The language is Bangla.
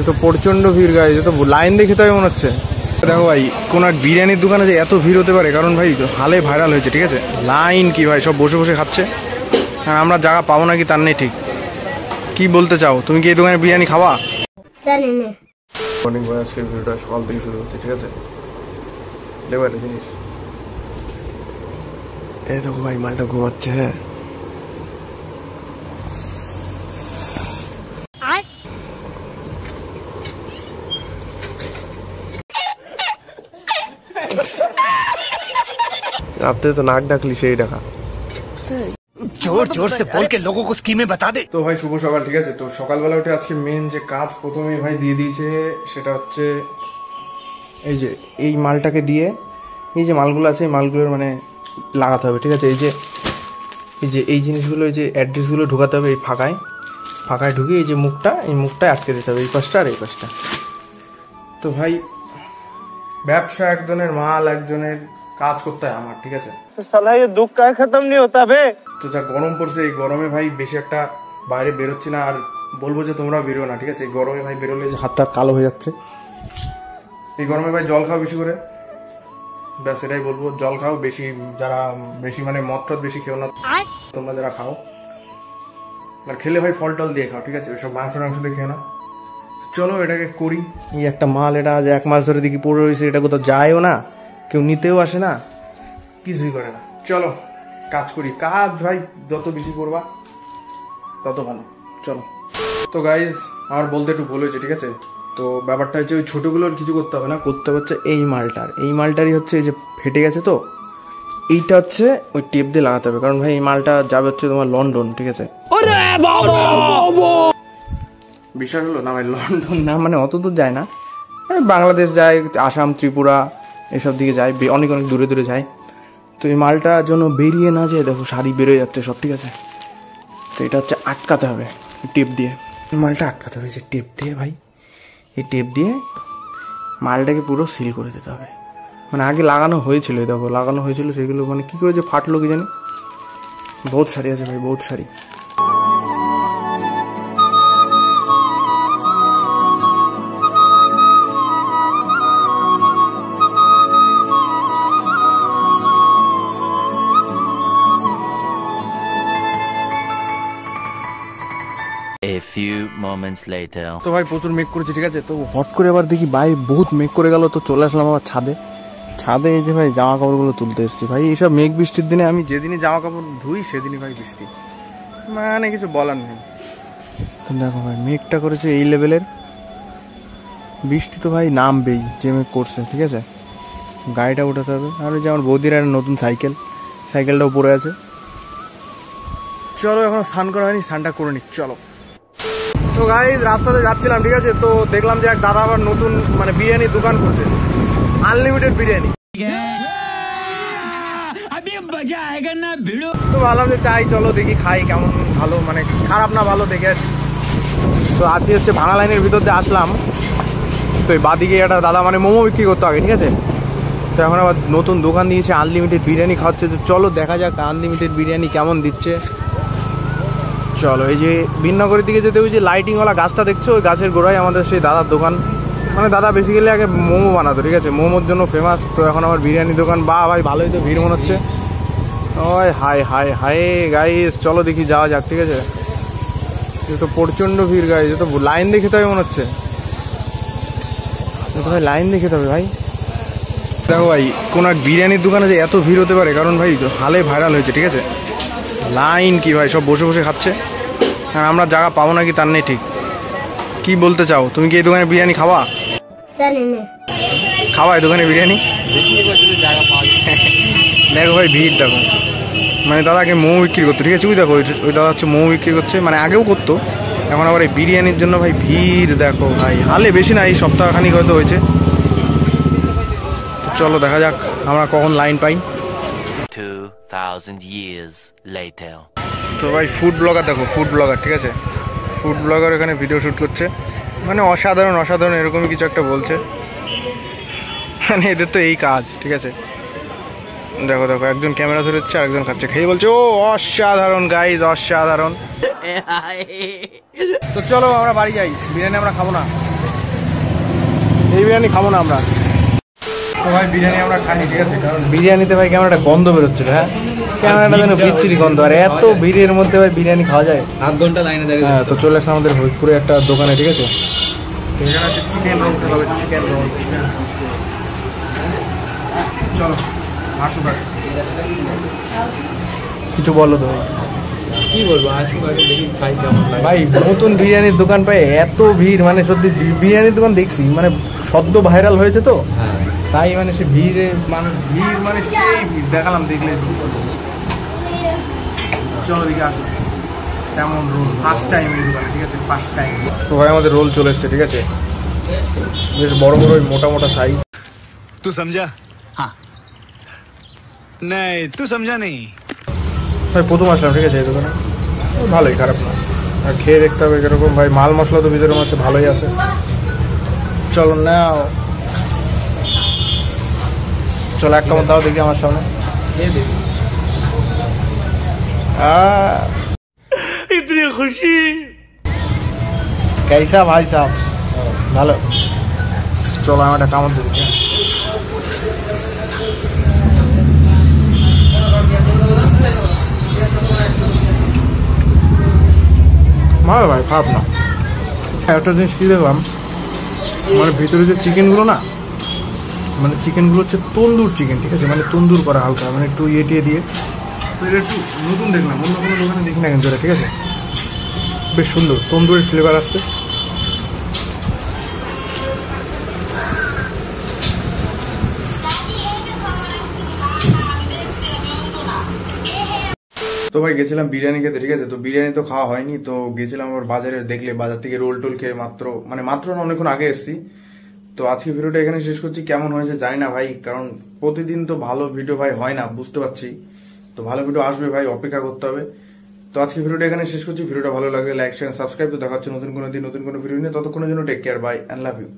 তো প্রচন্ড ভিড় গাইজ, তো লাইন দেখে তাই মনে হচ্ছে। দেখো ভাই, কোন এক বিরিয়ানির দোকানে যে এত ভিড় হতে পারে, কারণ ভাই হালে ভাইরাল হয়েছে, ঠিক আছে। লাইন কি ভাই, সব বসে বসে খাচ্ছে, আর আমরা জায়গা পাবো নাকি তার নেই ঠিক। কি বলতে চাও, তুমি কি এই দোকানে বিরিয়ানি খাওয়া? মর্নিং ভাই, আজকের ভিডিওটা সকাল থেকে শুরু হচ্ছে, ঠিক আছে। দেখো একটা জিনিস, এই দেখো ভাই, মালটা ঘুমাচ্ছে। হ্যাঁ, রাত্রে তো নাক ডাকলি সেই ডাকা। जोर जोर से बोल के लोगों को स्कीमें बता दे। তো ভাই শুভ সকাল, ঠিক আছে। তো সকালবেলা উঠে আজকে মেন যে কাজ প্রথমেই ভাই দিয়ে দিয়েছে, সেটা হচ্ছে এই যে এই মালটাকে দিয়ে, এই যে মালগুলো আছে এই মালগুলোর মানে লাগাতে হবে, ঠিক আছে। এই জিনিসগুলো, এই যে অ্যাড্রেসগুলো ঢুকাতে হবে এই ফাঁকায় ঢুকে এই যে এই মুখটা আটকে দিতে হবে, এই পাশটা আর এই পাশটা। তো ভাই ব্যবসা একজনের, মাল একজনের, কাজ করতে হয় আমার, ঠিক আছে। साला ये दुख का खत्म नहीं होता बे। তো যা গরম পড়ছে, এই গরমে ভাই বেশি একটা বাইরে বেরোচ্ছি না, আর বলবো যে তোমরা বেরো না, ঠিক আছে। এই গরমে ভাই বেরোলে যে হাতটা কালো হয়ে যাচ্ছে। এই গরমে ভাই জল খাও বেশি করে, ব্যাস এটাই বলবো। জল খাও বেশি, যারা বেশি মানে মদ টদ বেশি খেও না তোমরা যারা খাও, আর খেলে ভাই ফল টল দিয়ে খাও, ঠিক আছে। ওইসব মাংস দিয়ে খেও না। চলো এটাকে করি। এই একটা মাল, এটা আজ 1 মাস ধরে দেখি পড়ে রয়েছে, এটা কোথাও যায়ও না, কেউ নিতেও আসে না, কিছুই করে না। চলো কাজ করি। কাজ ভাই যত বেশি করবা তত ভালো। চলো। তো গাইজ আমার বলতে একটু ভুল হয়েছে, ঠিক আছে। তো ব্যাপারটা হচ্ছে ওই ছোটোগুলোর কিছু করতে হবে না, করতে হচ্ছে এই মালটারই হচ্ছে এই যে ফেটে গেছে, তো এইটা হচ্ছে ওই টেপ দিয়ে লাগাতে হবে, কারণ ভাই এই মালটা যাবে হচ্ছে তোমার লন্ডন, ঠিক আছে। বিশ্বাস হলো না ভাই, লন্ডন না মানে অত দূর যায় না, বাংলাদেশ যায়, আসাম, ত্রিপুরা এসব দিকে যায়, অনেক দূরে দূরে যায়। তো এই মালটা যেন বেরিয়ে না যায়, দেখো শাড়ি বেরোয় যাচ্ছে সব, ঠিক আছে। তো এটা হচ্ছে আটকাতে হবে টেপ দিয়ে, মালটা আটকাতে হবে যে টেপ দিয়ে ভাই। এই টেপ দিয়ে মালটাকে পুরো সিল করে দিতে হবে। মানে আগে লাগানো হয়েছিল, দেখো লাগানো হয়েছিল, সেগুলো মানে কী করে যে ফাটলো কি জানি। বহুত শাড়ি আছে ভাই, বহুত sari. A few moments later. তো ভাই প্রচুর মেঘ করেছে, ঠিক আছে। তো হট করে আবার দেখি বাইরে বহুত মেঘ করে গেল, তো চলে আসলাম আবার ছাদে এই যে ভাই জামা কাপড়গুলো তুলতে এসেছি। ভাই এইসব মেঘ বৃষ্টির দিনে আমি যেদিনই জামা কাপড় ধুই সেদিনই ভাই বৃষ্টি, মানে কিছু বলার নেই। তো দেখো ভাই মেঘটা করেছে এই লেভেলের, বৃষ্টি তো ভাই নামবেই, যে মেঘ করছে, ঠিক আছে। গাড়িটা উঠাতে হবে। আর ওই যে আমার বৌদির একটা নতুন সাইকেলটাও পড়ে আছে। চলো এখনো স্নান করা হয়নি, স্নানটা করে নি, চলো। তো গাইজ রাস্তাতে যাচ্ছিলাম, ঠিক আছে। তো দেখলাম যে এক দাদা আবার নতুন মানে বিরিয়ানির দোকান করছে, আনলিমিটেড বিরিয়ানি। তো ভাবলাম যে চাই, চলো দেখি খাই কেমন, ভালো মানে খারাপ না ভালো দেখে আসি। তো আজকে হচ্ছে ভাঙা লাইনের ভিতর দিয়ে আসলাম। তো এই বাদিকে একটা দাদা মানে মোমো বিক্রি করতে হবে, ঠিক আছে। তো এখন আবার নতুন দোকান দিয়েছে, আনলিমিটেড বিরিয়ানি খাওয়াচ্ছে। তো চলো দেখা যাক আনলিমিটেড বিরিয়ানি কেমন দিচ্ছে। চলো, এই যে বিননগরের দিকে যেতে ওই যে লাইটিংওয়ালা গাছটা দেখছো, ওই গাছের গোড়ায় আমাদের সেই দাদার দোকান। মানে দাদা বেসিক্যালি আগে মোমো বানাতো, ঠিক আছে, মোমোর জন্য ফেমাস। তো এখন আমার বিরিয়ানি দোকান। বা ভাই ভালোই তো ভিড় মনে হচ্ছে। ওই হাই গাইস, চলো দেখি যাওয়া যাক, ঠিক আছে। তো প্রচন্ড ভিড় গাইস, তো লাইন দেখে তো মনে হচ্ছে, ভাই লাইন দেখে তবে ভাই। দেখো ভাই, কোন এক বিরিয়ানির দোকানে যে এত ভিড় হতে পারে, কারণ ভাই হালে ভাইরাল হয়েছে, ঠিক আছে। লাইন কি ভাই, সব বসে বসে খাচ্ছে, আর আমরা জায়গা পাবো নাকি তার নেই ঠিক। কি বলতে চাও, তুমি কি এই দোকানে বিরিয়ানি খাওয়া? এই দোকানে বিরিয়ানি? দেখো ভাই ভিড় দেখো, মানে দাদাকে মোমো বিক্রি করতো, ঠিক আছে। ওই দেখো ওই দাদা হচ্ছে মোমো বিক্রি করছে, মানে আগেও করতো, এখন আবার এই বিরিয়ানির জন্য ভাই ভিড় দেখো ভাই। হালে বেশি না, এই সপ্তাহখানিক হয়তো হয়েছে। তো চলো দেখা যাক আমরা কখন লাইন পাই। 2000 years later. তো ভাই ফুড ব্লগার দেখো, ঠিক আছে। ফুড ব্লগার এখানে ভিডিও শ্যুট করছে, মানে অসাধারণ এরকমই কিছু একটা বলছে, মানে এদের তো এই কাজ, ঠিক আছে। দেখো একজন ক্যামেরা ধরেছে, আরেকজন খাচ্ছে, খেয়ে বলছে ও অসাধারণ গাইজ, অসাধারণ। তো চলো আমরা বাড়ি যাই, বিরিয়ানি আমরা খাবো না। এই বিরিয়ানি খাবো না আমরা। তো ভাই বিরিয়ানি আমরা খাইনি, ঠিক আছে, কারণ বিরিয়ানিতে ভাই কেমন একটা গন্ধ বেরোচ্ছিল। হ্যাঁ, কেমন একটা যেন বিচ্ছিরি গন্ধ। আর এত ভিড়ের মধ্যে ভাই বিরিয়ানি খাওয়া যায়? 8 ঘন্টা লাইনে দাঁড়িয়ে। হ্যাঁ, তো চলে আসলাম আমাদের হরিপুরে একটা দোকানে, ঠিক আছে। তো এখানে আছে চিকেন রোল খেতে হবে, চিকেন রোল। চলো আসুক। কিছু বলো তো কি বলবো, আসুক আগে দেখি খাই কেমন লাগে। ভাই, নতুন বিরিয়ানির দোকান পাই এত ভিড়, মানে সত্যি বিরিয়ানির দোকান দেখছি মানে সদ্য ভাইরাল হয়েছে তো, তাই মানে সে ভিড়ে মানুষ ভিড় মানে সেই ভিড় দেখালাম, দেখলে। চলো দিকে আসো কেমন রোল, ফার্স্ট টাইম এই দোকানে, ঠিক আছে, ফার্স্ট টাইম। তো ভাই আমাদের রোল চলে এসছে, ঠিক আছে, বেশ বড় বড় মোটা মোটা সাইজ। तू समझा? हाँ नहीं तू समझा नहीं। ভাই প্রথম আসলাম, ঠিক আছে, এই দোকানে ভালোই, খারাপ না। আর খেয়ে দেখতে হবে কিরকম। ভাই মাল মশলা তো ভিতরে আছে ভালোই আছে। চলো নাও, চলো এক কামড় দাও দেখি আমার সামনে। इतनी खुशी कैसा भाई साहब? ভালো। চলো আমার একটা কামড় দিই। ভালো ভাই, খারাপ না। একটা জিনিস কি দেখলাম, মানে ভিতরে যে চিকেনগুলো না, মানে চিকেনগুলো হচ্ছে তন্দুর চিকেন, ঠিক আছে, মানে তন্দুর করা হালকা, মানে একটু টিয়ে দিয়ে। তো এটা একটু নতুন দেখলাম, অন্য কোনো দোকানে দেখি না কিন্তু এটা, ঠিক আছে, বেশ সুন্দর তন্দুরের ফ্লেভার আসছে। তো ভাই গেছিলাম বিরিয়ানি খেতে, ঠিক আছে। তো বিরিয়ানি তো খাওয়া হয়নি, তো গেছিলাম আবার বাজারে, দেখলে বাজার থেকে রোল টোল খেয়ে মাত্র না অনেকক্ষণ আগে এসেছি। তো আজকে ভিডিওটা এখানে শেষ করছি। কেমন হয়েছে জানি না ভাই, কারণ প্রতিদিন তো ভালো ভিডিও ভাই হয় না, বুঝতে পারছি। তো ভালো ভিডিও আসবে ভাই, অপেক্ষা করতে হবে। তো আজকে ভিডিওটা এখানে শেষ করছি। ভিডিওটা ভালো লাগলে লাইক শেয়ার সাবস্ক্রাইব। তো দেখা হচ্ছে নতুন কোনো দিন নতুন কোনো ভিডিও নিয়ে। ততক্ষণের জন্য take care, bye and love you.